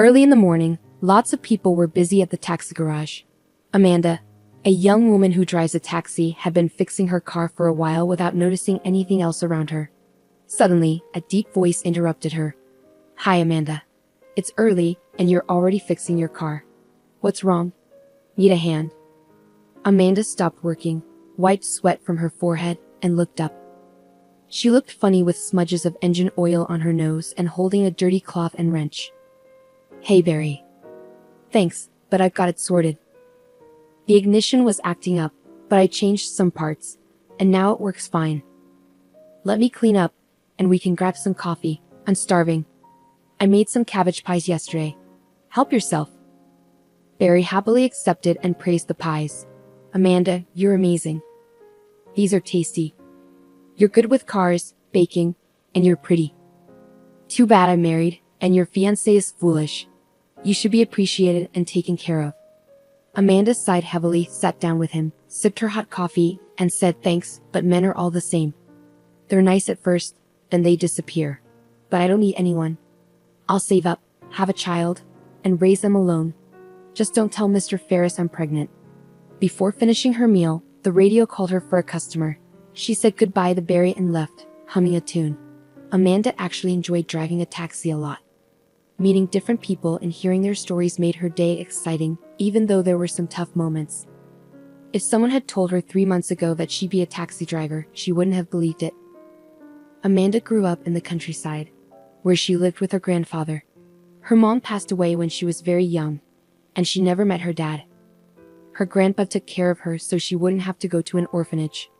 Early in the morning, lots of people were busy at the taxi garage. Amanda, a young woman who drives a taxi, had been fixing her car for a while without noticing anything else around her. Suddenly, a deep voice interrupted her. "Hi, Amanda. It's early, and you're already fixing your car. What's wrong? Need a hand?" Amanda stopped working, wiped sweat from her forehead, and looked up. She looked funny with smudges of engine oil on her nose and holding a dirty cloth and wrench. "Hey, Barry. Thanks, but I've got it sorted. The ignition was acting up, but I changed some parts, and now it works fine. Let me clean up, and we can grab some coffee. I'm starving. I made some cabbage pies yesterday. Help yourself." Barry happily accepted and praised the pies. "Amanda, you're amazing. These are tasty. You're good with cars, baking, and you're pretty. Too bad I'm married, and your fiancé is foolish. You should be appreciated and taken care of." Amanda sighed heavily, sat down with him, sipped her hot coffee, and said thanks, but men are all the same. They're nice at first, then they disappear. But I don't need anyone. I'll save up, have a child, and raise them alone. Just don't tell Mr. Ferris I'm pregnant. Before finishing her meal, the radio called her for a customer. She said goodbye to Barry and left, humming a tune. Amanda actually enjoyed driving a taxi a lot. Meeting different people and hearing their stories made her day exciting, even though there were some tough moments. If someone had told her 3 months ago that she'd be a taxi driver, she wouldn't have believed it. Amanda grew up in the countryside, where she lived with her grandfather. Her mom passed away when she was very young, and she never met her dad. Her grandpa took care of her so she wouldn't have to go to an orphanage.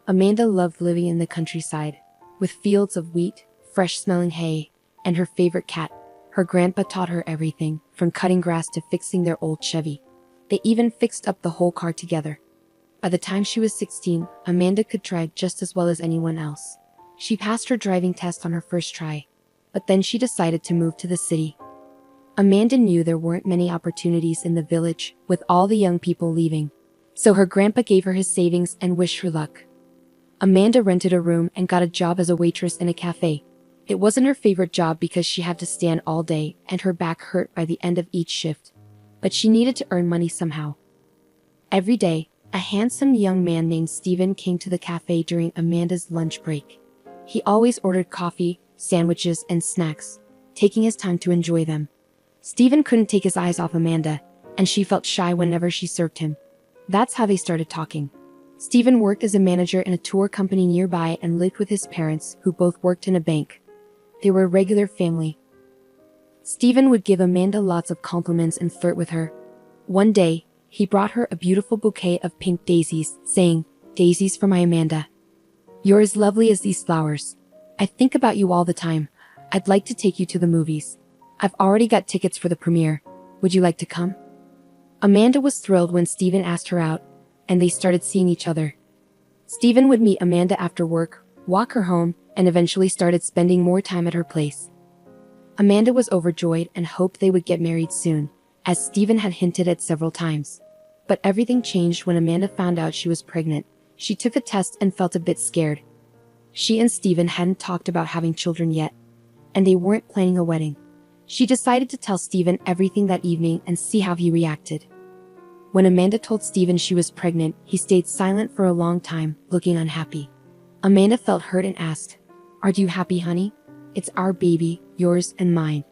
Amanda loved living in the countryside, with fields of wheat, fresh-smelling hay, and her favorite cat. Her grandpa taught her everything, from cutting grass to fixing their old Chevy. They even fixed up the whole car together. By the time she was 16, Amanda could drive just as well as anyone else. She passed her driving test on her first try, but then she decided to move to the city. Amanda knew there weren't many opportunities in the village, with all the young people leaving. So her grandpa gave her his savings and wished her luck. Amanda rented a room and got a job as a waitress in a cafe. It wasn't her favorite job because she had to stand all day and her back hurt by the end of each shift. But she needed to earn money somehow. Every day, a handsome young man named Steven came to the cafe during Amanda's lunch break. He always ordered coffee, sandwiches, and snacks, taking his time to enjoy them. Steven couldn't take his eyes off Amanda, and she felt shy whenever she served him. That's how they started talking. Steven worked as a manager in a tour company nearby and lived with his parents, who both worked in a bank. They were a regular family. Steven would give Amanda lots of compliments and flirt with her. One day, he brought her a beautiful bouquet of pink daisies, saying, "Daisies for my Amanda. You're as lovely as these flowers. I think about you all the time. I'd like to take you to the movies. I've already got tickets for the premiere. Would you like to come?" Amanda was thrilled when Steven asked her out, and they started seeing each other. Steven would meet Amanda after work, walk her home, and eventually started spending more time at her place. Amanda was overjoyed and hoped they would get married soon, as Steven had hinted at several times. But everything changed when Amanda found out she was pregnant. She took the test and felt a bit scared. She and Steven hadn't talked about having children yet, and they weren't planning a wedding. She decided to tell Steven everything that evening and see how he reacted. When Amanda told Steven she was pregnant, he stayed silent for a long time, looking unhappy. Amanda felt hurt and asked, "Are you happy, honey? It's our baby, yours and mine.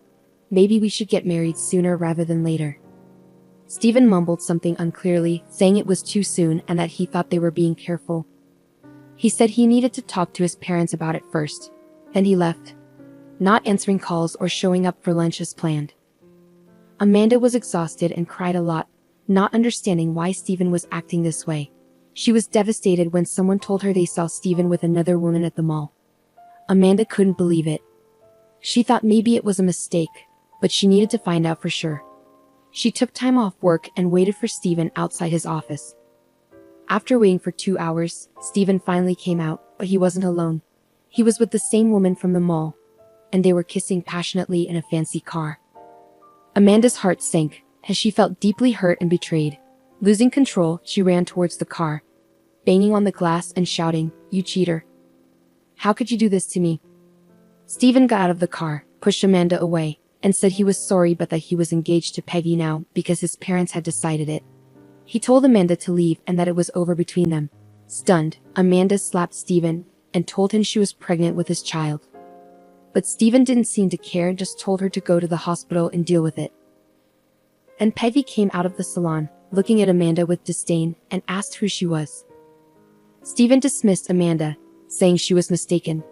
Maybe we should get married sooner rather than later." Steven mumbled something unclearly, saying it was too soon and that he thought they were being careful. He said he needed to talk to his parents about it first. Then he left, not answering calls or showing up for lunch as planned. Amanda was exhausted and cried a lot, not understanding why Steven was acting this way. She was devastated when someone told her they saw Steven with another woman at the mall. Amanda couldn't believe it. She thought maybe it was a mistake, but she needed to find out for sure. She took time off work and waited for Steven outside his office. After waiting for 2 hours, Steven finally came out, but he wasn't alone. He was with the same woman from the mall, and they were kissing passionately in a fancy car. Amanda's heart sank, as she felt deeply hurt and betrayed. Losing control, she ran towards the car, banging on the glass and shouting, "You cheater! How could you do this to me?" Steven got out of the car, pushed Amanda away, and said he was sorry but that he was engaged to Peggy now because his parents had decided it. He told Amanda to leave and that it was over between them. Stunned, Amanda slapped Steven and told him she was pregnant with his child. But Steven didn't seem to care and just told her to go to the hospital and deal with it. And Peggy came out of the salon, looking at Amanda with disdain, and asked who she was. Steven dismissed Amanda, saying she was mistaken.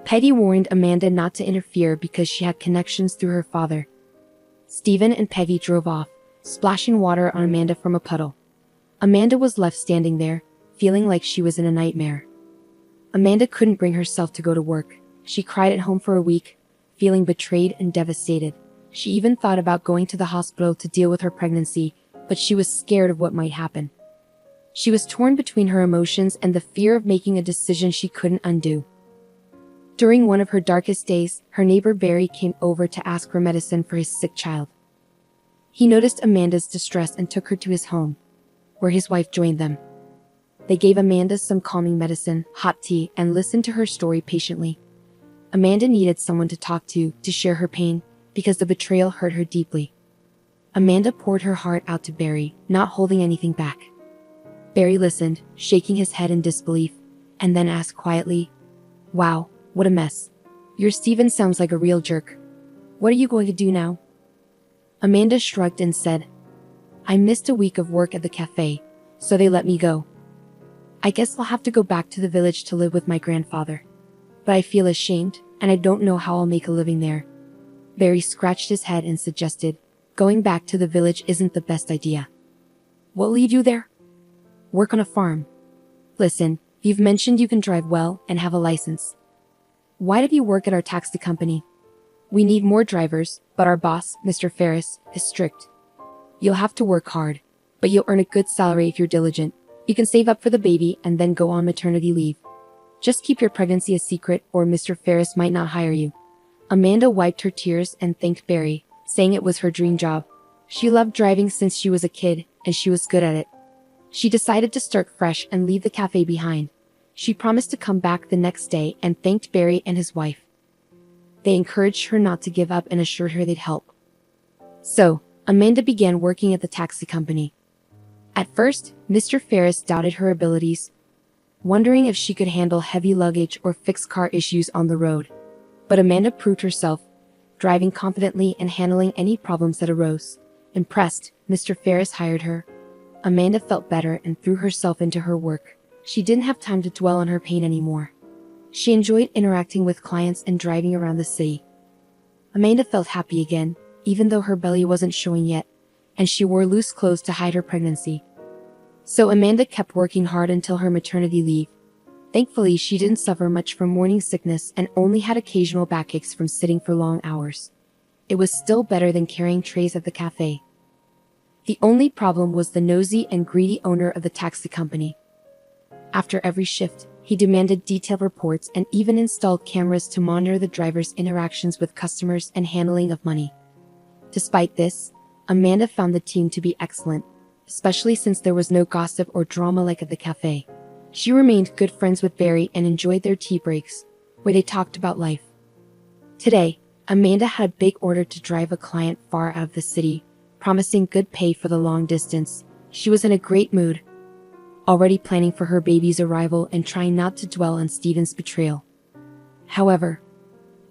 Peggy warned Amanda not to interfere because she had connections through her father. Steven and Peggy drove off, splashing water on Amanda from a puddle. Amanda was left standing there, feeling like she was in a nightmare. Amanda couldn't bring herself to go to work. She cried at home for a week, feeling betrayed and devastated. She even thought about going to the hospital to deal with her pregnancy, but she was scared of what might happen. She was torn between her emotions and the fear of making a decision she couldn't undo. During one of her darkest days, her neighbor Barry came over to ask for medicine for his sick child. He noticed Amanda's distress and took her to his home, where his wife joined them. They gave Amanda some calming medicine, hot tea, and listened to her story patiently. Amanda needed someone to talk to share her pain, because the betrayal hurt her deeply. Amanda poured her heart out to Barry, not holding anything back. Barry listened, shaking his head in disbelief, and then asked quietly, "Wow, what a mess. Your Steven sounds like a real jerk. What are you going to do now?" Amanda shrugged and said, "I missed a week of work at the cafe, so they let me go. I guess I'll have to go back to the village to live with my grandfather. But I feel ashamed, and I don't know how I'll make a living there." Barry scratched his head and suggested, "Going back to the village isn't the best idea. What'll lead you there? Work on a farm. Listen, you've mentioned you can drive well and have a license. Why don't you work at our taxi company? We need more drivers, but our boss, Mr. Ferris, is strict. You'll have to work hard, but you'll earn a good salary if you're diligent. You can save up for the baby and then go on maternity leave. Just keep your pregnancy a secret or Mr. Ferris might not hire you." Amanda wiped her tears and thanked Barry, saying it was her dream job. She loved driving since she was a kid, and she was good at it. She decided to start fresh and leave the cafe behind. She promised to come back the next day and thanked Barry and his wife. They encouraged her not to give up and assured her they'd help. So, Amanda began working at the taxi company. At first, Mr. Ferris doubted her abilities, wondering if she could handle heavy luggage or fix car issues on the road. But Amanda proved herself, driving confidently and handling any problems that arose. Impressed, Mr. Ferris hired her. Amanda felt better and threw herself into her work. She didn't have time to dwell on her pain anymore. She enjoyed interacting with clients and driving around the city. Amanda felt happy again, even though her belly wasn't showing yet, and she wore loose clothes to hide her pregnancy. So Amanda kept working hard until her maternity leave. Thankfully, she didn't suffer much from morning sickness and only had occasional backaches from sitting for long hours. It was still better than carrying trays at the cafe. The only problem was the nosy and greedy owner of the taxi company. After every shift, he demanded detailed reports and even installed cameras to monitor the driver's interactions with customers and handling of money. Despite this, Amanda found the team to be excellent, especially since there was no gossip or drama like at the cafe. She remained good friends with Barry and enjoyed their tea breaks, where they talked about life. Today, Amanda had a big order to drive a client far out of the city, promising good pay for the long distance. She was in a great mood, already planning for her baby's arrival and trying not to dwell on Steven's betrayal. However,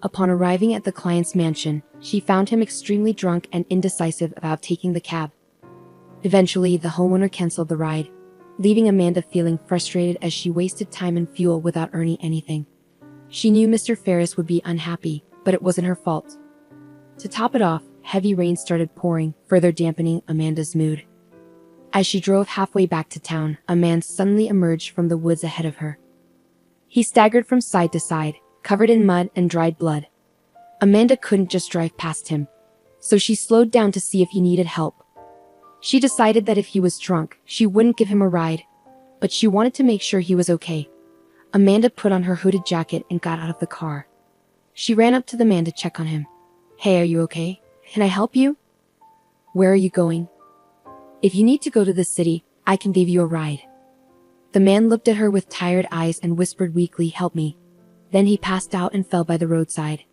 upon arriving at the client's mansion, she found him extremely drunk and indecisive about taking the cab. Eventually, the homeowner canceled the ride, leaving Amanda feeling frustrated as she wasted time and fuel without earning anything. She knew Mr. Ferris would be unhappy, but it wasn't her fault. To top it off, heavy rain started pouring, further dampening Amanda's mood. As she drove halfway back to town, a man suddenly emerged from the woods ahead of her. He staggered from side to side, covered in mud and dried blood. Amanda couldn't just drive past him, so she slowed down to see if he needed help. She decided that if he was drunk, she wouldn't give him a ride, but she wanted to make sure he was okay. Amanda put on her hooded jacket and got out of the car. She ran up to the man to check on him. "Hey, are you okay? Can I help you? Where are you going? If you need to go to the city, I can give you a ride." The man looked at her with tired eyes and whispered weakly, "Help me." Then he passed out and fell by the roadside.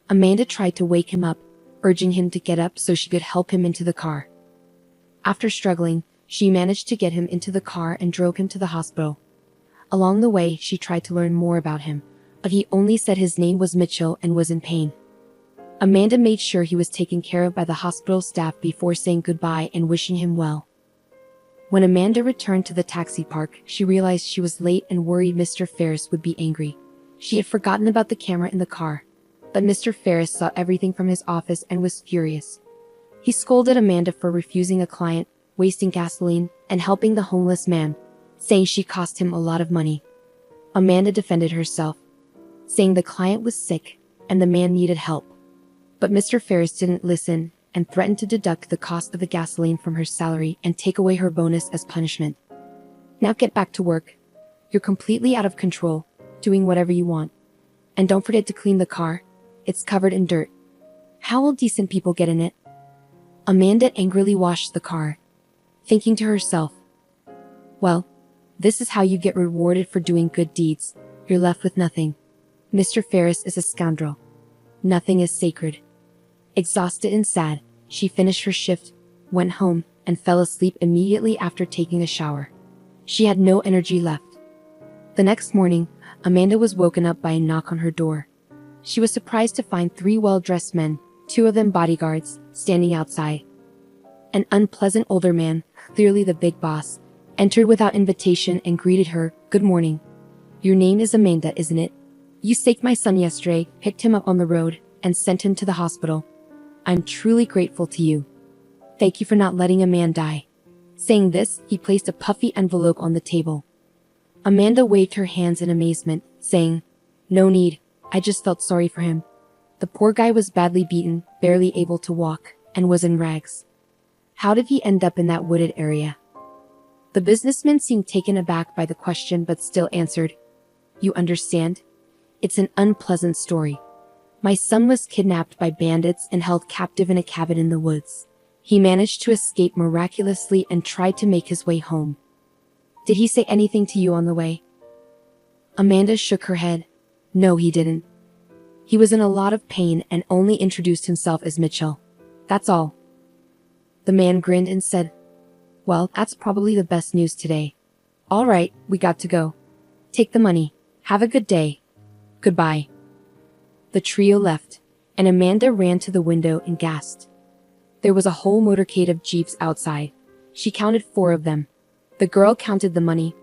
Amanda tried to wake him up, urging him to get up so she could help him into the car. After struggling, she managed to get him into the car and drove him to the hospital. Along the way, she tried to learn more about him, but he only said his name was Mitchell and was in pain. Amanda made sure he was taken care of by the hospital staff before saying goodbye and wishing him well. When Amanda returned to the taxi park, she realized she was late and worried Mr. Ferris would be angry. She had forgotten about the camera in the car, but Mr. Ferris saw everything from his office and was furious. He scolded Amanda for refusing a client, wasting gasoline, and helping the homeless man, saying she cost him a lot of money. Amanda defended herself, saying the client was sick and the man needed help. But Mr. Ferris didn't listen and threatened to deduct the cost of the gasoline from her salary and take away her bonus as punishment. Now get back to work. You're completely out of control, doing whatever you want. And don't forget to clean the car. It's covered in dirt. How will decent people get in it? Amanda angrily washed the car, thinking to herself, well, this is how you get rewarded for doing good deeds. You're left with nothing. Mr. Ferris is a scoundrel. Nothing is sacred. Exhausted and sad, she finished her shift, went home, and fell asleep immediately after taking a shower. She had no energy left. The next morning, Amanda was woken up by a knock on her door. She was surprised to find 3 well-dressed men, 2 of them bodyguards, standing outside. An unpleasant older man, clearly the big boss, entered without invitation and greeted her, "Good morning. Your name is Amanda, isn't it? You saved my son yesterday, picked him up on the road, and sent him to the hospital. I'm truly grateful to you. Thank you for not letting a man die." Saying this, he placed a puffy envelope on the table. Amanda waved her hands in amazement, saying, "No need, I just felt sorry for him. The poor guy was badly beaten, barely able to walk, and was in rags. How did he end up in that wooded area?" The businessman seemed taken aback by the question but still answered, "You understand? It's an unpleasant story. My son was kidnapped by bandits and held captive in a cabin in the woods. He managed to escape miraculously and tried to make his way home. Did he say anything to you on the way?" Amanda shook her head. No, he didn't. He was in a lot of pain and only introduced himself as Mitchell. That's all. The man grinned and said, "Well, that's probably the best news today. All right, we got to go. Take the money. Have a good day. Goodbye." The trio left, and Amanda ran to the window and gasped. There was a whole motorcade of jeeps outside. She counted 4 of them. The girl counted the money.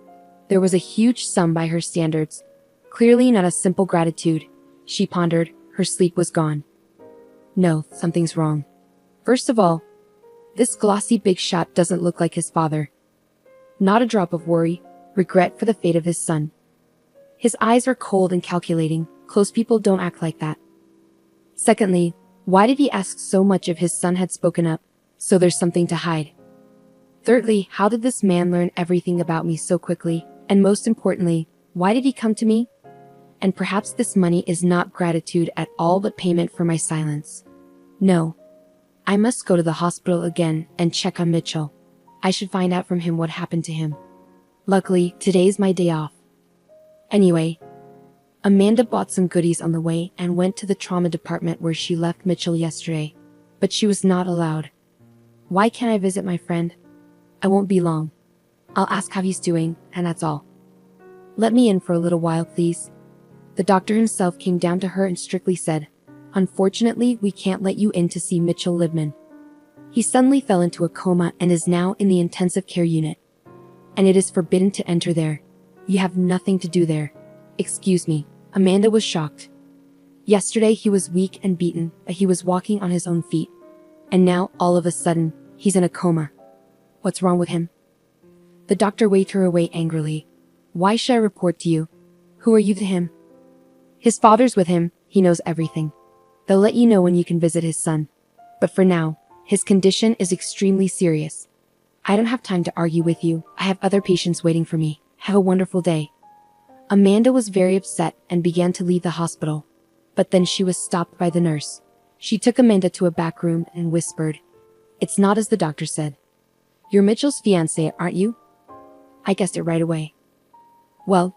There was a huge sum by her standards. Clearly not a simple gratitude. She pondered, her sleep was gone. No, something's wrong. First of all, this glossy big shot doesn't look like his father. Not a drop of worry, regret for the fate of his son. His eyes are cold and calculating. Close people don't act like that. Secondly, why did he ask so much if his son had spoken up? So there's something to hide. Thirdly, how did this man learn everything about me so quickly? And most importantly, why did he come to me? And perhaps this money is not gratitude at all but payment for my silence. No. I must go to the hospital again and check on Mitchell. I should find out from him what happened to him. Luckily, today's my day off. Anyway, Amanda bought some goodies on the way and went to the trauma department where she left Mitchell yesterday. But she was not allowed. Why can't I visit my friend? I won't be long. I'll ask how he's doing, and that's all. Let me in for a little while, please. The doctor himself came down to her and strictly said, "Unfortunately, we can't let you in to see Mitchell Libman. He suddenly fell into a coma and is now in the intensive care unit. And it is forbidden to enter there. You have nothing to do there." Excuse me. Amanda was shocked. Yesterday he was weak and beaten, but he was walking on his own feet. And now, all of a sudden, he's in a coma. What's wrong with him? The doctor waved her away angrily. Why should I report to you? Who are you to him? His father's with him, he knows everything. They'll let you know when you can visit his son. But for now, his condition is extremely serious. I don't have time to argue with you. I have other patients waiting for me. Have a wonderful day. Amanda was very upset and began to leave the hospital. But then she was stopped by the nurse. She took Amanda to a back room and whispered, "It's not as the doctor said. You're Mitchell's fiancé, aren't you?" I guessed it right away. Well,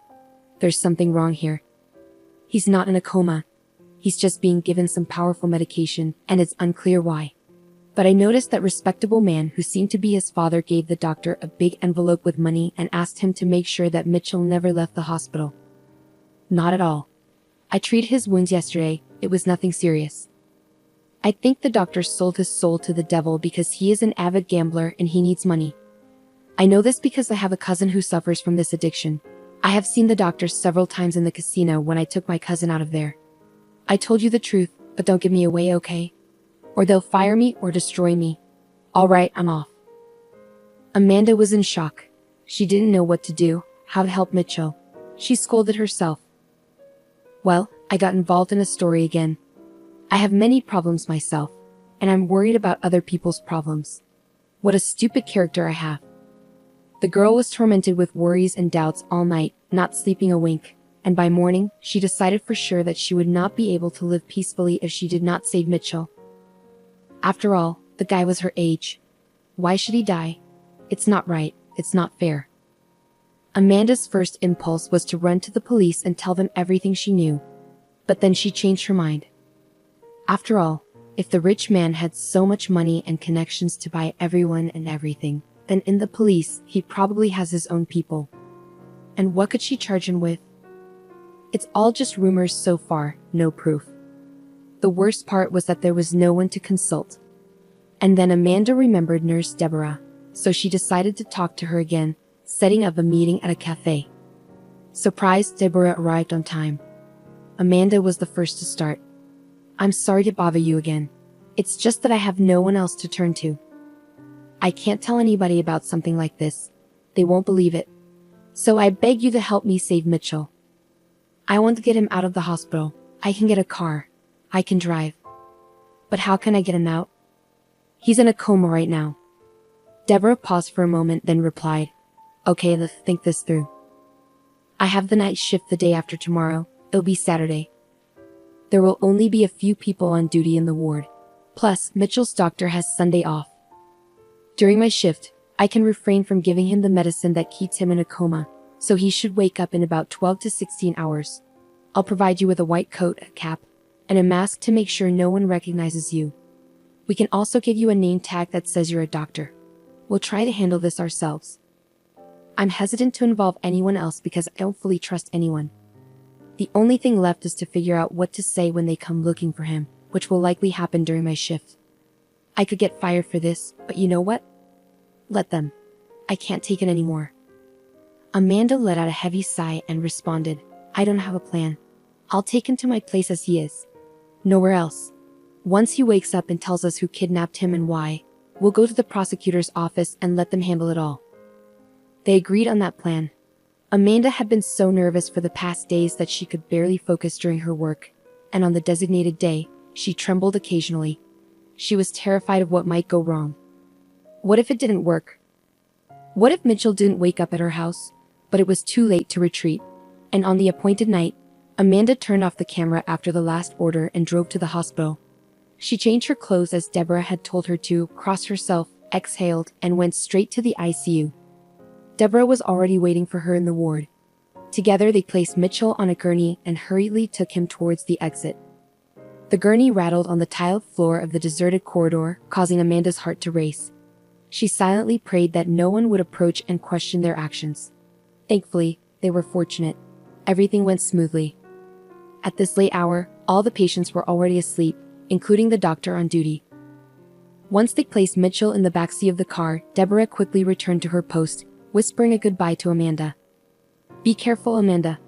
there's something wrong here. He's not in a coma. he's just being given some powerful medication, and it's unclear why. But I noticed that respectable man who seemed to be his father gave the doctor a big envelope with money and asked him to make sure that Mitchell never left the hospital. Not at all. I treated his wounds yesterday, it was nothing serious. I think the doctor sold his soul to the devil because he is an avid gambler and he needs money. I know this because I have a cousin who suffers from this addiction. I have seen the doctor several times in the casino when I took my cousin out of there. I told you the truth, but don't give me away, okay? Or they'll fire me or destroy me. Alright, I'm off. Amanda was in shock. She didn't know what to do, how to help Mitchell. She scolded herself. Well, I got involved in a story again. I have many problems myself, and I'm worried about other people's problems. What a stupid character I have. The girl was tormented with worries and doubts all night, not sleeping a wink, and by morning, she decided for sure that she would not be able to live peacefully if she did not save Mitchell. After all, the guy was her age. Why should he die? It's not right, it's not fair. Amanda's first impulse was to run to the police and tell them everything she knew. But then she changed her mind. After all, if the rich man had so much money and connections to buy everyone and everything, then in the police, he probably has his own people. And what could she charge him with? It's all just rumors so far, no proof. The worst part was that there was no one to consult. And then Amanda remembered Nurse Deborah, so she decided to talk to her again, setting up a meeting at a cafe. Surprise, Deborah arrived on time. Amanda was the first to start. I'm sorry to bother you again. It's just that I have no one else to turn to. I can't tell anybody about something like this. They won't believe it. So I beg you to help me save Mitchell. I want to get him out of the hospital. I can get a car. I can drive. But how can I get him out? He's in a coma right now. Deborah paused for a moment, then replied, Okay, let's think this through. I have the night shift the day after tomorrow. It'll be Saturday. There will only be a few people on duty in the ward. Plus, Mitchell's doctor has Sunday off. During my shift, I can refrain from giving him the medicine that keeps him in a coma, so he should wake up in about 12 to 16 hours. I'll provide you with a white coat, a cap, and a mask to make sure no one recognizes you. We can also give you a name tag that says you're a doctor. We'll try to handle this ourselves. I'm hesitant to involve anyone else because I don't fully trust anyone. The only thing left is to figure out what to say when they come looking for him, which will likely happen during my shift. I could get fired for this, but you know what? Let them. I can't take it anymore. Amanda let out a heavy sigh and responded, I don't have a plan. I'll take him to my place as he is. Nowhere else. Once he wakes up and tells us who kidnapped him and why, we'll go to the prosecutor's office and let them handle it all. They agreed on that plan. Amanda had been so nervous for the past days that she could barely focus during her work, and on the designated day, she trembled occasionally. She was terrified of what might go wrong. What if it didn't work? What if Mitchell didn't wake up at her house, but it was too late to retreat, and on the appointed night, Amanda turned off the camera after the last order and drove to the hospital. She changed her clothes as Deborah had told her to, crossed herself, exhaled, and went straight to the ICU. Deborah was already waiting for her in the ward. Together they placed Mitchell on a gurney and hurriedly took him towards the exit. The gurney rattled on the tiled floor of the deserted corridor, causing Amanda's heart to race. She silently prayed that no one would approach and question their actions. Thankfully, they were fortunate. Everything went smoothly. At this late hour, all the patients were already asleep, including the doctor on duty. Once they placed Mitchell in the backseat of the car, Deborah quickly returned to her post, whispering a goodbye to Amanda. Be careful, Amanda.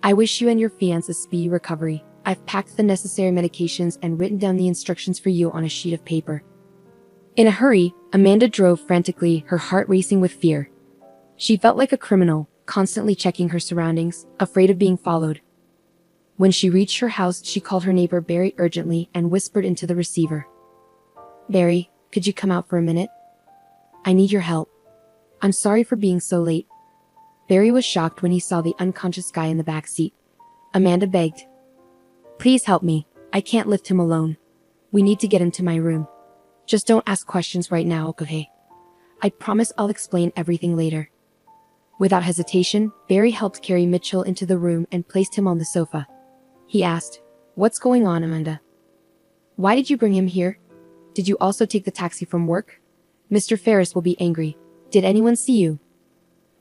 I wish you and your fiancé a speedy recovery. I've packed the necessary medications and written down the instructions for you on a sheet of paper. In a hurry, Amanda drove frantically, her heart racing with fear. She felt like a criminal, constantly checking her surroundings, afraid of being followed. When she reached her house, she called her neighbor Barry urgently and whispered into the receiver. Barry, could you come out for a minute? I need your help. I'm sorry for being so late. Barry was shocked when he saw the unconscious guy in the back seat. Amanda begged. Please help me. I can't lift him alone. We need to get him to my room. Just don't ask questions right now, okay? I promise I'll explain everything later. Without hesitation, Barry helped carry Mitchell into the room and placed him on the sofa. He asked, What's going on, Amanda? Why did you bring him here? Did you also take the taxi from work? Mr. Ferris will be angry. Did anyone see you?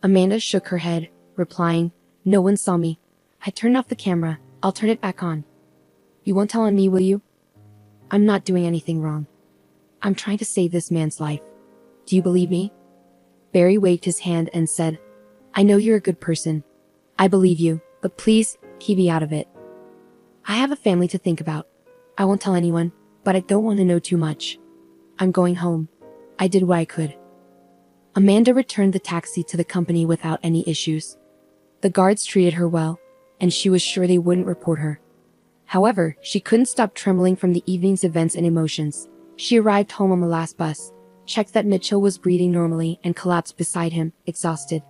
Amanda shook her head, replying, "No one saw me. I turned off the camera. I'll turn it back on. You won't tell on me, will you? I'm not doing anything wrong. I'm trying to save this man's life. Do you believe me?" Barry waved his hand and said, "I know you're a good person. I believe you, but please, keep me out of it. I have a family to think about. I won't tell anyone, but I don't want to know too much. I'm going home. I did what I could." Amanda returned the taxi to the company without any issues. The guards treated her well, and she was sure they wouldn't report her. However, she couldn't stop trembling from the evening's events and emotions. She arrived home on the last bus, checked that Mitchell was breathing normally, and collapsed beside him, exhausted.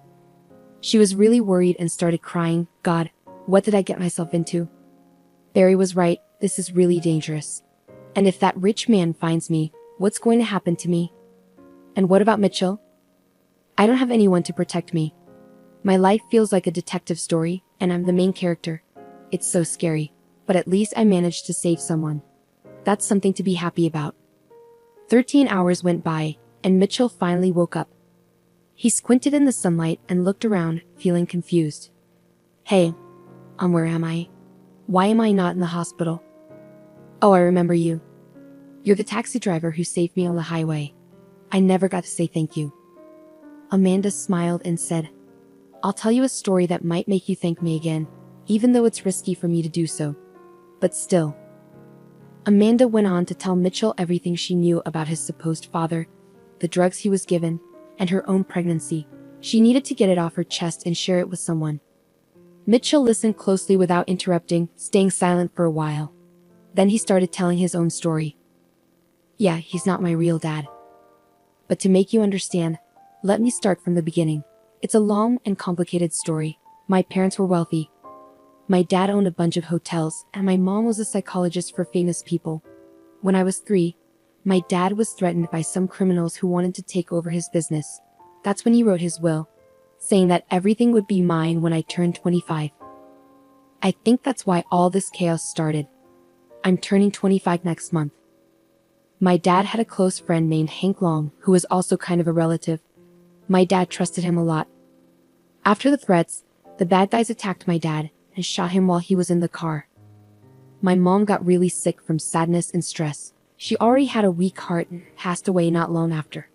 She was really worried and started crying. "God, what did I get myself into? Barry was right, this is really dangerous. And if that rich man finds me, what's going to happen to me? And what about Mitchell? I don't have anyone to protect me. My life feels like a detective story, and I'm the main character. It's so scary, but at least I managed to save someone. That's something to be happy about." 13 hours went by, and Mitchell finally woke up. He squinted in the sunlight and looked around, feeling confused. "Hey, where am I? Why am I not in the hospital? Oh, I remember you. You're the taxi driver who saved me on the highway. I never got to say thank you." Amanda smiled and said, "I'll tell you a story that might make you thank me again, even though it's risky for me to do so. But still." Amanda went on to tell Mitchell everything she knew about his supposed father, the drugs he was given, and her own pregnancy. She needed to get it off her chest and share it with someone. Mitchell listened closely without interrupting, staying silent for a while. Then he started telling his own story. "Yeah, he's not my real dad. But to make you understand, let me start from the beginning. It's a long and complicated story. My parents were wealthy. My dad owned a bunch of hotels, and my mom was a psychologist for famous people. When I was 3, my dad was threatened by some criminals who wanted to take over his business. That's when he wrote his will, saying that everything would be mine when I turned 25. I think that's why all this chaos started. I'm turning 25 next month. My dad had a close friend named Hank Long, who was also kind of a relative. My dad trusted him a lot. After the threats, the bad guys attacked my dad and shot him while he was in the car. My mom got really sick from sadness and stress. She already had a weak heart and passed away not long after.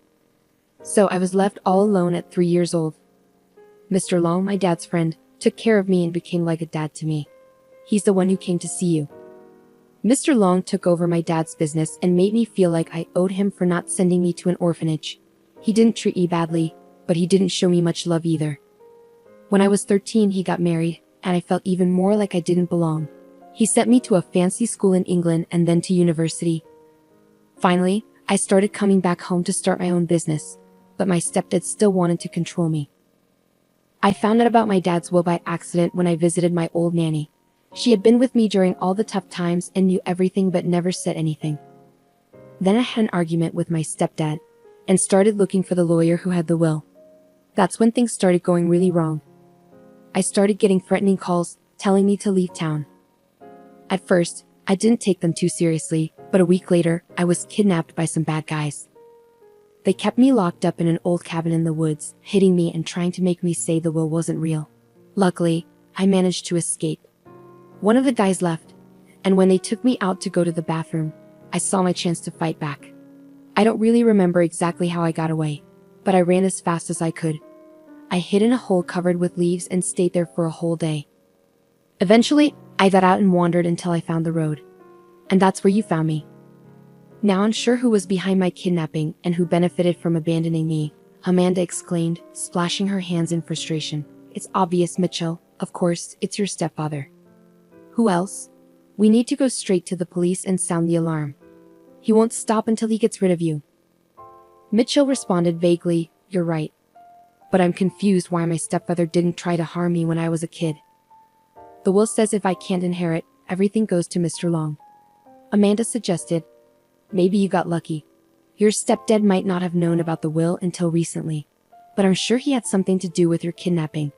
So I was left all alone at 3 years old. Mr. Long, my dad's friend, took care of me and became like a dad to me. He's the one who came to see you. Mr. Long took over my dad's business and made me feel like I owed him for not sending me to an orphanage. He didn't treat me badly, but he didn't show me much love either. When I was 13, he got married, and I felt even more like I didn't belong. He sent me to a fancy school in England and then to university. Finally, I started coming back home to start my own business, but my stepdad still wanted to control me. I found out about my dad's will by accident when I visited my old nanny. She had been with me during all the tough times and knew everything but never said anything. Then I had an argument with my stepdad, and started looking for the lawyer who had the will. That's when things started going really wrong. I started getting threatening calls, telling me to leave town. At first, I didn't take them too seriously, but a week later, I was kidnapped by some bad guys. They kept me locked up in an old cabin in the woods, hitting me and trying to make me say the will wasn't real. Luckily, I managed to escape. One of the guys left, and when they took me out to go to the bathroom, I saw my chance to fight back. I don't really remember exactly how I got away, but I ran as fast as I could. I hid in a hole covered with leaves and stayed there for a whole day. Eventually, I got out and wandered until I found the road. And that's where you found me. Now unsure who was behind my kidnapping and who benefited from abandoning me, Amanda exclaimed, splashing her hands in frustration. "It's obvious, Mitchell. Of course, it's your stepfather. Who else? We need to go straight to the police and sound the alarm. He won't stop until he gets rid of you." Mitchell responded vaguely, "You're right. But I'm confused why my stepfather didn't try to harm me when I was a kid. The will says if I can't inherit, everything goes to Mr. Long." Amanda suggested, "Maybe you got lucky. Your stepdad might not have known about the will until recently, but I'm sure he had something to do with your kidnapping.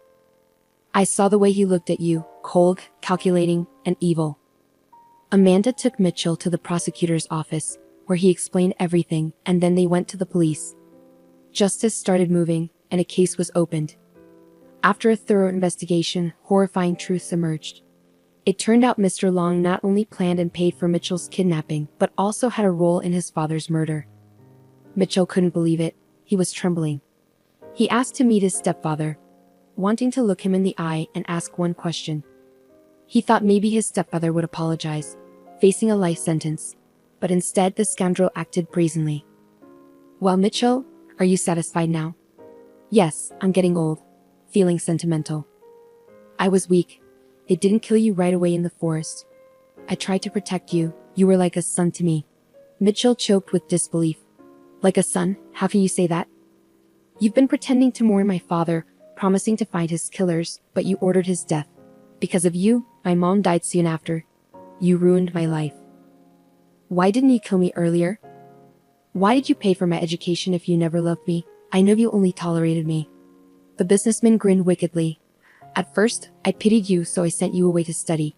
I saw the way he looked at you, cold, calculating, and evil. Amanda took Mitchell to the prosecutor's office, where he explained everything, and then they went to the police. Justice started moving, and a case was opened. After a thorough investigation, horrifying truths emerged. It turned out Mr. Long not only planned and paid for Mitchell's kidnapping, but also had a role in his father's murder. Mitchell couldn't believe it. He was trembling. He asked to meet his stepfather, wanting to look him in the eye and ask one question. He thought maybe his stepfather would apologize, facing a life sentence, but instead the scoundrel acted brazenly. "Well, Mitchell, are you satisfied now?" "Yes, I'm getting old. Feeling sentimental. I was weak. It didn't kill you right away in the forest. I tried to protect you. You were like a son to me." Mitchell choked with disbelief. "Like a son? How can you say that?" "You've been pretending to mourn my father, promising to find his killers, but you ordered his death. Because of you, my mom died soon after. You ruined my life. Why didn't you kill me earlier? Why did you pay for my education if you never loved me? I know you only tolerated me." The businessman grinned wickedly. "At first, I pitied you, so I sent you away to study.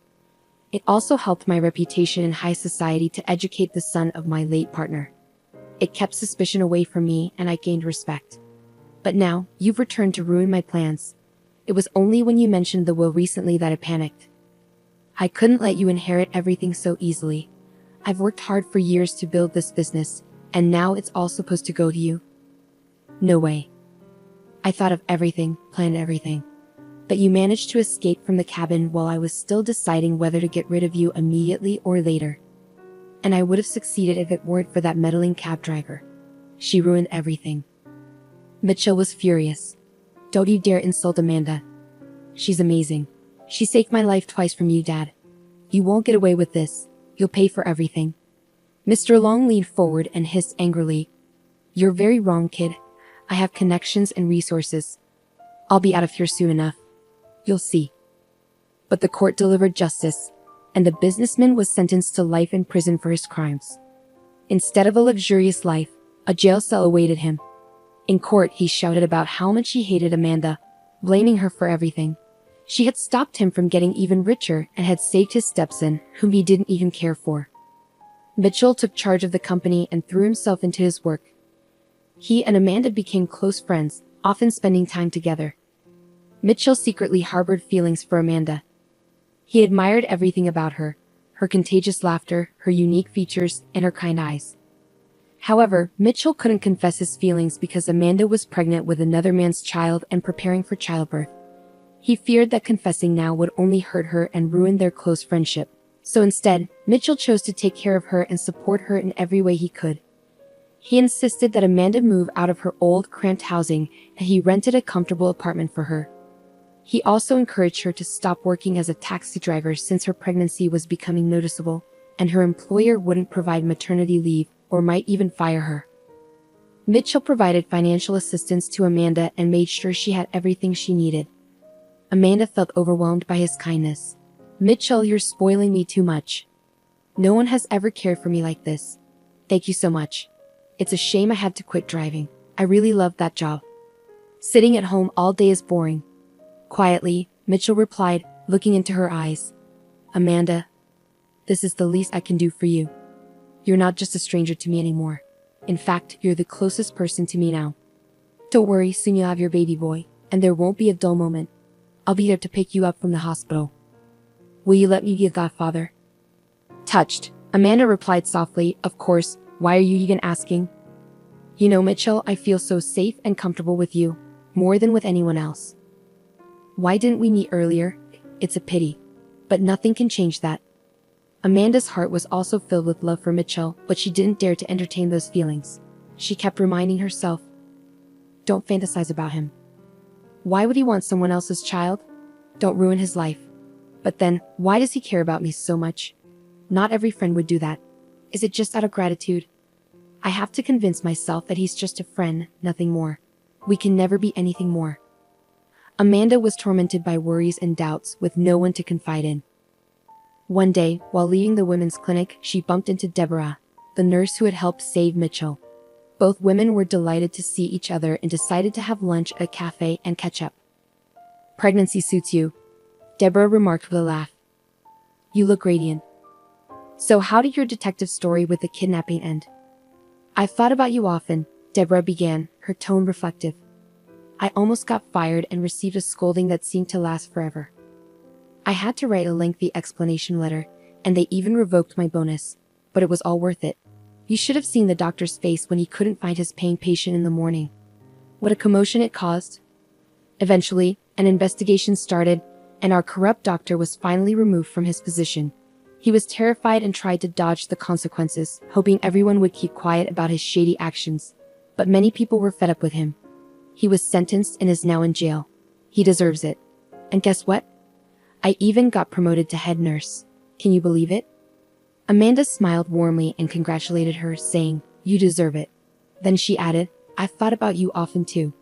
It also helped my reputation in high society to educate the son of my late partner. It kept suspicion away from me, and I gained respect. But now, you've returned to ruin my plans. It was only when you mentioned the will recently that I panicked. I couldn't let you inherit everything so easily. I've worked hard for years to build this business, and now it's all supposed to go to you? No way. I thought of everything, planned everything. But you managed to escape from the cabin while I was still deciding whether to get rid of you immediately or later. And I would have succeeded if it weren't for that meddling cab driver. She ruined everything." Mitchell was furious. "Don't you dare insult Amanda. She's amazing. She saved my life twice from you, Dad. You won't get away with this. You'll pay for everything." Mr. Long leaned forward and hissed angrily. "You're very wrong, kid. I have connections and resources. I'll be out of here soon enough. You'll see." But the court delivered justice, and the businessman was sentenced to life in prison for his crimes. Instead of a luxurious life, a jail cell awaited him. In court, he shouted about how much he hated Amanda, blaming her for everything. She had stopped him from getting even richer and had saved his stepson, whom he didn't even care for. Mitchell took charge of the company and threw himself into his work. He and Amanda became close friends, often spending time together. Mitchell secretly harbored feelings for Amanda. He admired everything about her: her contagious laughter, her unique features, and her kind eyes. However, Mitchell couldn't confess his feelings because Amanda was pregnant with another man's child and preparing for childbirth. He feared that confessing now would only hurt her and ruin their close friendship. So instead, Mitchell chose to take care of her and support her in every way he could. He insisted that Amanda move out of her old, cramped housing, and he rented a comfortable apartment for her. He also encouraged her to stop working as a taxi driver since her pregnancy was becoming noticeable, and her employer wouldn't provide maternity leave or might even fire her. Mitchell provided financial assistance to Amanda and made sure she had everything she needed. Amanda felt overwhelmed by his kindness. "Mitchell, you're spoiling me too much. No one has ever cared for me like this. Thank you so much. It's a shame I had to quit driving. I really loved that job. Sitting at home all day is boring." Quietly, Mitchell replied, looking into her eyes. "Amanda, this is the least I can do for you. You're not just a stranger to me anymore. In fact, you're the closest person to me now. Don't worry, soon you'll have your baby boy, and there won't be a dull moment. I'll be there to pick you up from the hospital. Will you let me be a godfather?" Touched, Amanda replied softly, "Of course, why are you even asking? You know, Mitchell, I feel so safe and comfortable with you, more than with anyone else. Why didn't we meet earlier? It's a pity. But nothing can change that." Amanda's heart was also filled with love for Mitchell, but she didn't dare to entertain those feelings. She kept reminding herself, "Don't fantasize about him. Why would he want someone else's child? Don't ruin his life. But then, why does he care about me so much? Not every friend would do that. Is it just out of gratitude? I have to convince myself that he's just a friend, nothing more. We can never be anything more." Amanda was tormented by worries and doubts, with no one to confide in. One day, while leaving the women's clinic, she bumped into Deborah, the nurse who had helped save Mitchell. Both women were delighted to see each other and decided to have lunch at a cafe and catch up. "Pregnancy suits you," Deborah remarked with a laugh. "You look radiant." So how did your detective story with the kidnapping end? I've thought about you often, Deborah began, her tone reflective. I almost got fired and received a scolding that seemed to last forever. I had to write a lengthy explanation letter, and they even revoked my bonus, but it was all worth it. You should have seen the doctor's face when he couldn't find his paying patient in the morning. What a commotion it caused. Eventually, an investigation started, and our corrupt doctor was finally removed from his position. He was terrified and tried to dodge the consequences, hoping everyone would keep quiet about his shady actions. But many people were fed up with him. He was sentenced and is now in jail. He deserves it. And guess what? I even got promoted to head nurse. Can you believe it? Amanda smiled warmly and congratulated her, saying, "You deserve it." Then she added, "I've thought about you often too.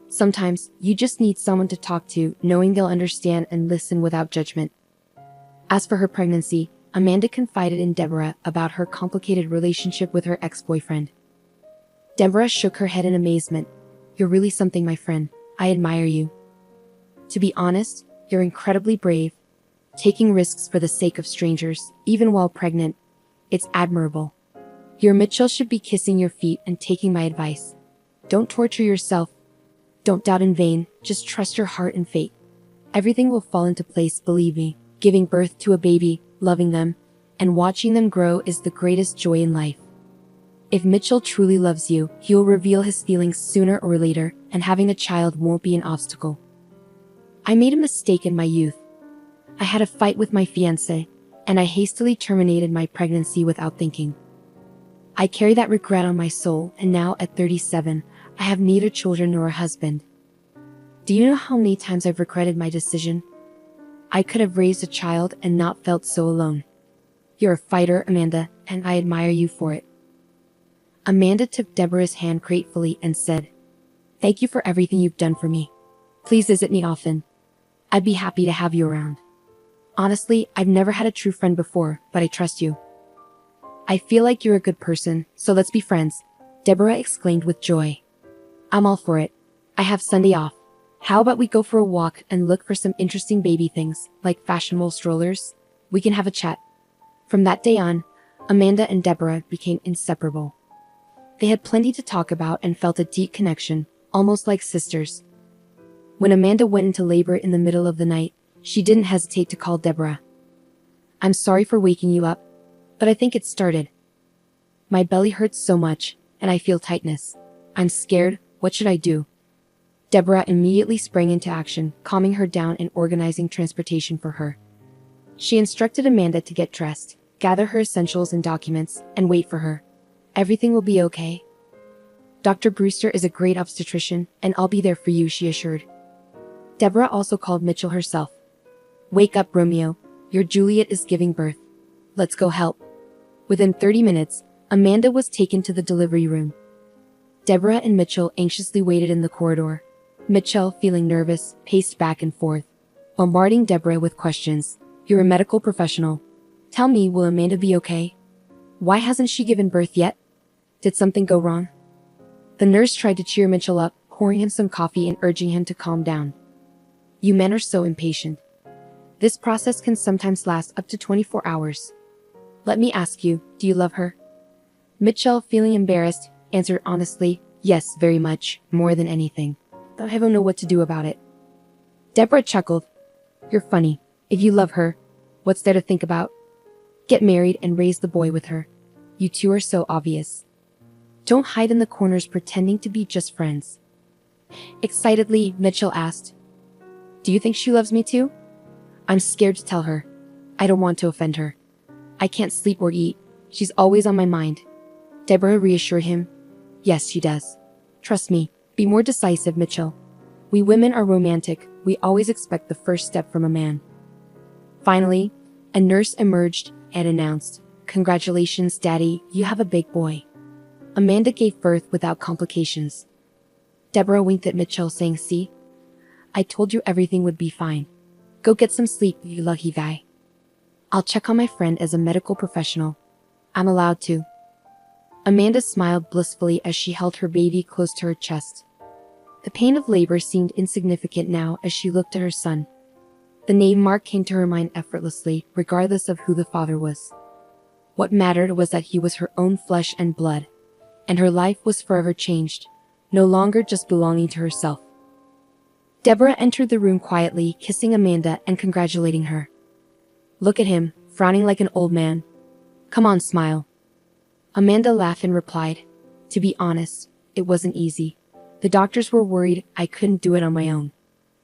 Sometimes, you just need someone to talk to, knowing they'll understand and listen without judgment." As for her pregnancy, Amanda confided in Deborah about her complicated relationship with her ex-boyfriend. Deborah shook her head in amazement. "You're really something, my friend. I admire you. To be honest, you're incredibly brave. Taking risks for the sake of strangers, even while pregnant, it's admirable. Your Mitchell should be kissing your feet and taking my advice. Don't torture yourself. Don't doubt in vain, just trust your heart and fate. Everything will fall into place, believe me. Giving birth to a baby, loving them, and watching them grow is the greatest joy in life. If Mitchell truly loves you, he will reveal his feelings sooner or later, and having a child won't be an obstacle. I made a mistake in my youth. I had a fight with my fiancé, and I hastily terminated my pregnancy without thinking. I carry that regret on my soul, and now at 37, I have neither children nor a husband. Do you know how many times I've regretted my decision? I could have raised a child and not felt so alone. You're a fighter, Amanda, and I admire you for it." Amanda took Deborah's hand gratefully and said, "Thank you for everything you've done for me. Please visit me often. I'd be happy to have you around. Honestly, I've never had a true friend before, but I trust you. I feel like you're a good person, so let's be friends," Deborah exclaimed with joy. "I'm all for it. I have Sunday off. How about we go for a walk and look for some interesting baby things, like fashionable strollers? We can have a chat." From that day on, Amanda and Deborah became inseparable. They had plenty to talk about and felt a deep connection, almost like sisters. When Amanda went into labor in the middle of the night, she didn't hesitate to call Deborah. "I'm sorry for waking you up, but I think it started. My belly hurts so much, and I feel tightness. I'm scared. What should I do?" Deborah immediately sprang into action, calming her down and organizing transportation for her. She instructed Amanda to get dressed, gather her essentials and documents, and wait for her. "Everything will be okay. Dr. Brewster is a great obstetrician, and I'll be there for you," she assured. Deborah also called Mitchell herself. "Wake up, Romeo. Your Juliet is giving birth. Let's go help." Within 30 minutes, Amanda was taken to the delivery room. Deborah and Mitchell anxiously waited in the corridor. Mitchell, feeling nervous, paced back and forth, bombarding Deborah with questions. "You're a medical professional. Tell me, will Amanda be okay? Why hasn't she given birth yet? Did something go wrong?" The nurse tried to cheer Mitchell up, pouring him some coffee and urging him to calm down. "You men are so impatient. This process can sometimes last up to 24 hours. Let me ask you, do you love her?" Mitchell, feeling embarrassed, answered honestly, "Yes, very much, more than anything. Though I don't know what to do about it." Deborah chuckled. "You're funny. If you love her, what's there to think about? Get married and raise the boy with her. You two are so obvious. Don't hide in the corners pretending to be just friends." Excitedly, Mitchell asked, "Do you think she loves me too? I'm scared to tell her. I don't want to offend her. I can't sleep or eat. She's always on my mind." Deborah reassured him. "Yes, she does. Trust me. Be more decisive, Mitchell. We women are romantic. We always expect the first step from a man." Finally, a nurse emerged and announced, "Congratulations, Daddy, you have a big boy." Amanda gave birth without complications. Deborah winked at Mitchell, saying, "See? I told you everything would be fine. Go get some sleep, you lucky guy. I'll check on my friend as a medical professional. I'm allowed to." Amanda smiled blissfully as she held her baby close to her chest. The pain of labor seemed insignificant now as she looked at her son. The name Mark came to her mind effortlessly, regardless of who the father was. What mattered was that he was her own flesh and blood, and her life was forever changed, no longer just belonging to herself. Deborah entered the room quietly, kissing Amanda and congratulating her. "Look at him, frowning like an old man. Come on, smile." Amanda laughed and replied, "To be honest, it wasn't easy. The doctors were worried I couldn't do it on my own.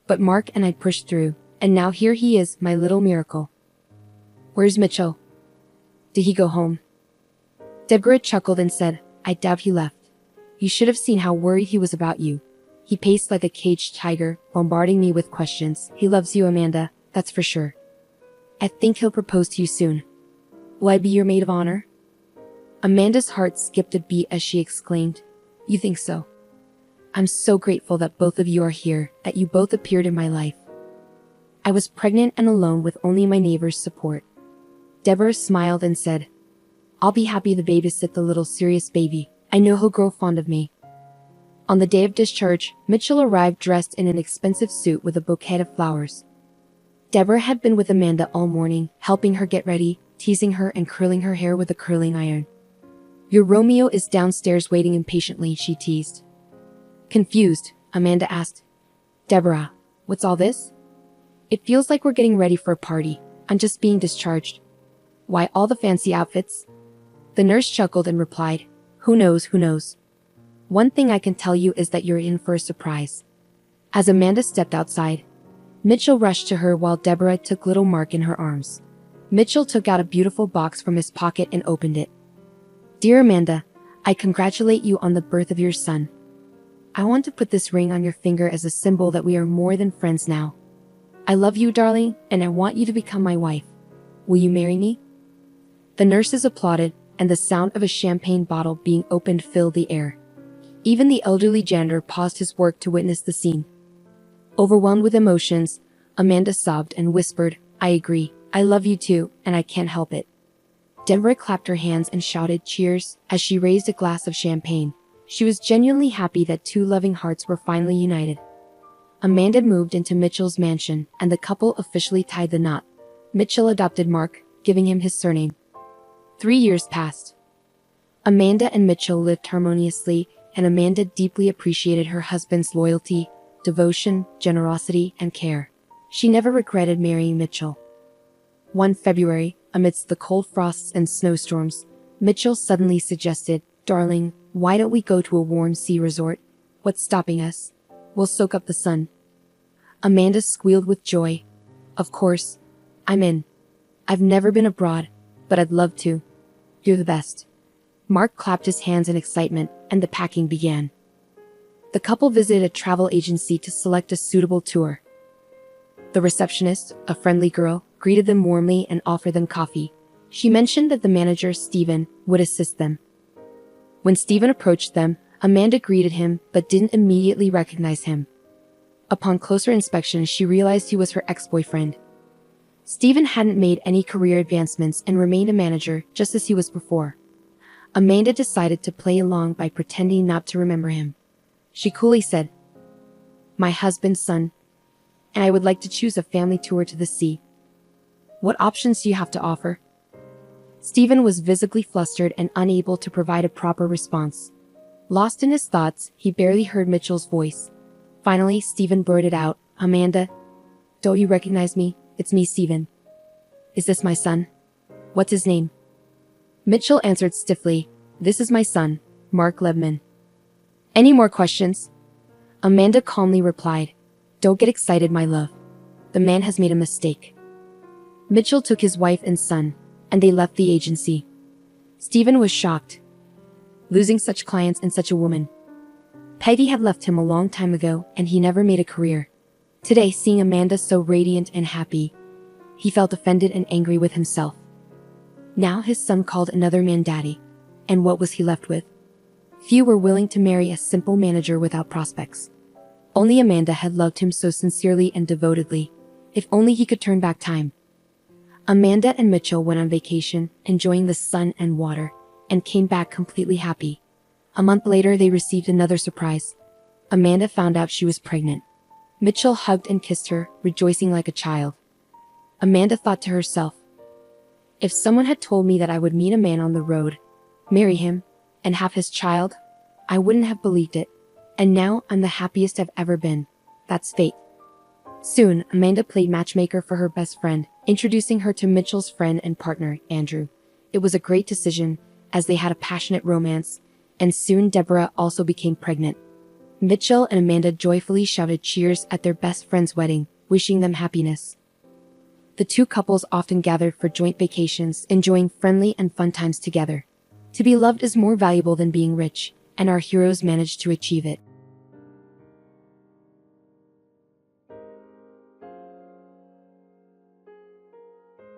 But Mark and I pushed through, and now here he is, my little miracle." "Where's Mitchell? Did he go home?" Deborah chuckled and said, "I doubt he left. You should have seen how worried he was about you. He paced like a caged tiger, bombarding me with questions. He loves you, Amanda, that's for sure. I think he'll propose to you soon. Will I be your maid of honor?" Amanda's heart skipped a beat as she exclaimed, "You think so? I'm so grateful that both of you are here, that you both appeared in my life. I was pregnant and alone with only my neighbor's support." Deborah smiled and said, "I'll be happy to babysit the little serious baby. I know he'll grow fond of me." On the day of discharge, Mitchell arrived dressed in an expensive suit with a bouquet of flowers. Deborah had been with Amanda all morning, helping her get ready, teasing her and curling her hair with a curling iron. "Your Romeo is downstairs waiting impatiently," she teased. Confused, Amanda asked, "Deborah, what's all this?" "It feels like we're getting ready for a party. I'm just being discharged." "Why all the fancy outfits?" The nurse chuckled and replied, "Who knows, who knows? One thing I can tell you is that you're in for a surprise." As Amanda stepped outside, Mitchell rushed to her while Deborah took little Mark in her arms. Mitchell took out a beautiful box from his pocket and opened it. "Dear Amanda, I congratulate you on the birth of your son. I want to put this ring on your finger as a symbol that we are more than friends now. I love you, darling, and I want you to become my wife. Will you marry me?" The nurses applauded, and the sound of a champagne bottle being opened filled the air. Even the elderly janitor paused his work to witness the scene. Overwhelmed with emotions, Amanda sobbed and whispered, "I agree, I love you too, and I can't help it." Deborah clapped her hands and shouted cheers as she raised a glass of champagne. She was genuinely happy that two loving hearts were finally united. Amanda moved into Mitchell's mansion, and the couple officially tied the knot. Mitchell adopted Mark, giving him his surname. 3 years passed. Amanda and Mitchell lived harmoniously, and Amanda deeply appreciated her husband's loyalty, devotion, generosity, and care. She never regretted marrying Mitchell. One February, amidst the cold frosts and snowstorms, Mitchell suddenly suggested, "Darling, why don't we go to a warm sea resort? What's stopping us? We'll soak up the sun." Amanda squealed with joy. "Of course, I'm in. I've never been abroad, but I'd love to. You're the best." Mark clapped his hands in excitement, and the packing began. The couple visited a travel agency to select a suitable tour. The receptionist, a friendly girl, greeted them warmly and offered them coffee. She mentioned that the manager, Stephen, would assist them. When Stephen approached them, Amanda greeted him but didn't immediately recognize him. Upon closer inspection, she realized he was her ex-boyfriend. Stephen hadn't made any career advancements and remained a manager just as he was before. Amanda decided to play along by pretending not to remember him. She coolly said, "My husband's son, and I would like to choose a family tour to the sea. What options do you have to offer?" Stephen was visibly flustered and unable to provide a proper response. Lost in his thoughts, he barely heard Mitchell's voice. Finally, Stephen blurted out, "Amanda, don't you recognize me? It's me, Stephen. Is this my son? What's his name?" Mitchell answered stiffly, "This is my son, Mark Lebman." "Any more questions?" Amanda calmly replied, "Don't get excited, my love. The man has made a mistake." Mitchell took his wife and son, and they left the agency. Stephen was shocked. Losing such clients and such a woman. Peggy had left him a long time ago, and he never made a career. Today, seeing Amanda so radiant and happy, he felt offended and angry with himself. Now his son called another man daddy, and what was he left with? Few were willing to marry a simple manager without prospects. Only Amanda had loved him so sincerely and devotedly. If only he could turn back time. Amanda and Mitchell went on vacation, enjoying the sun and water, and came back completely happy. A month later, they received another surprise. Amanda found out she was pregnant. Mitchell hugged and kissed her, rejoicing like a child. Amanda thought to herself, If someone had told me that I would meet a man on the road, marry him, and have his child, I wouldn't have believed it. And now I'm the happiest I've ever been. That's fate. Soon, Amanda played matchmaker for her best friend, introducing her to Mitchell's friend and partner, Andrew. It was a great decision, as they had a passionate romance, and soon Deborah also became pregnant. Mitchell and Amanda joyfully shouted cheers at their best friend's wedding, wishing them happiness. The two couples often gathered for joint vacations, enjoying friendly and fun times together. To be loved is more valuable than being rich, and our heroes managed to achieve it.